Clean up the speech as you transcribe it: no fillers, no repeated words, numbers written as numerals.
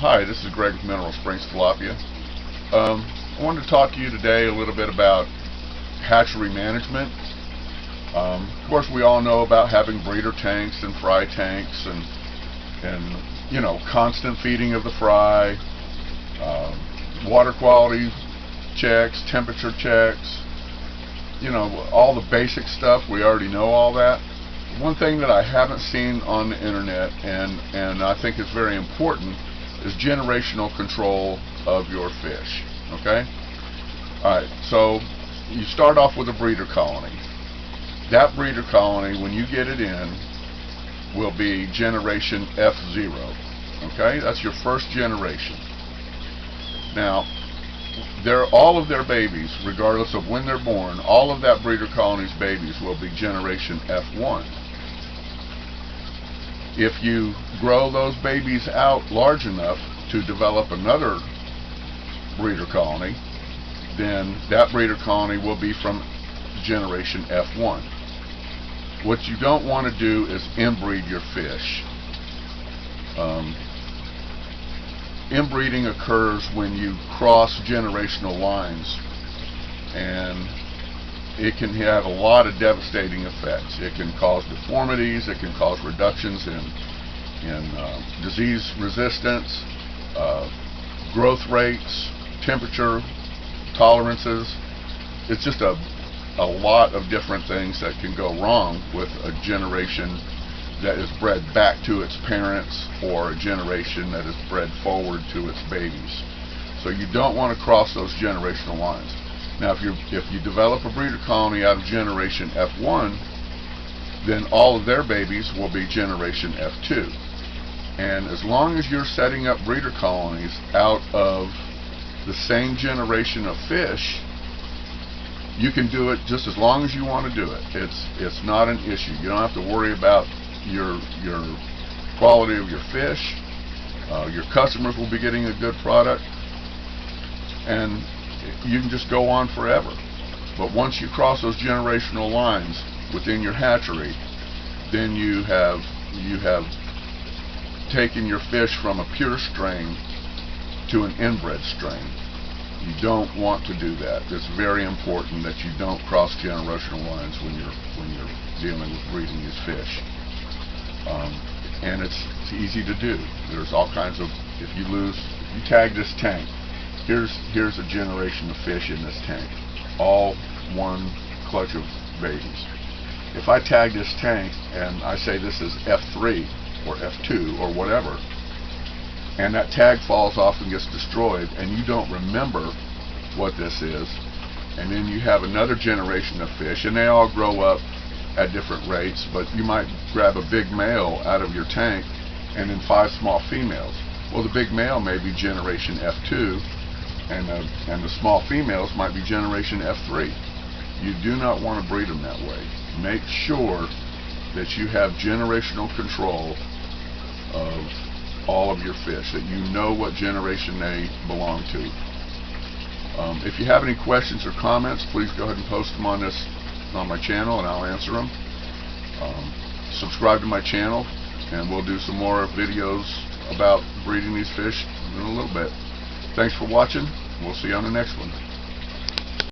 Hi, this is Greg with Mineral Springs Tilapia. I wanted to talk to you today a little bit about hatchery management. Of course, we all know about having breeder tanks and fry tanks, and constant feeding of the fry, water quality checks, temperature checks, all the basic stuff. We already know all that. One thing that I haven't seen on the internet, and I think is very important, is generational control of your fish. Okay? Alright, so you start off with a breeder colony. That breeder colony, when you get it in, will be generation F0. Okay? That's your first generation. Now, all of their babies, regardless of when they're born, all of that breeder colony's babies will be generation F1. If you grow those babies out large enough to develop another breeder colony, then that breeder colony will be from generation F1. What you don't want to do is inbreed your fish. Inbreeding occurs when you cross generational lines, and it can have a lot of devastating effects. It can cause deformities, it can cause reductions in disease resistance, growth rates, temperature tolerances. It's just a lot of different things that can go wrong with a generation that is bred back to its parents, or a generation that is bred forward to its babies. So you don't want to cross those generational lines. Now, if you develop a breeder colony out of generation F1, then all of their babies will be generation F2. And as long as you're setting up breeder colonies out of the same generation of fish, you can do it just as long as you want to do it. It's not an issue. You don't have to worry about your quality of your fish. Your customers will be getting a good product, and you can just go on forever. But once you cross those generational lines within your hatchery, then you have taken your fish from a pure strain to an inbred strain. You don't want to do that. It's very important that you don't cross generational lines when you're dealing with breeding these fish. And it's easy to do. There's all kinds of, if you tag this tank, here's a generation of fish in this tank, all one clutch of babies. If I tag this tank and I say this is F3 or F2 or whatever, and that tag falls off and gets destroyed, and you don't remember what this is, and then you have another generation of fish, and they all grow up at different rates, but you might grab a big male out of your tank and then 5 small females. Well, the big male may be generation F2, and the small females might be generation F3. You do not want to breed them that way. Make sure that you have generational control of all of your fish, that you know what generation they belong to. If you have any questions or comments, please go ahead and post them on my channel, and I'll answer them. Subscribe to my channel, and we'll do some more videos about breeding these fish in a little bit. Thanks for watching. We'll see you on the next one.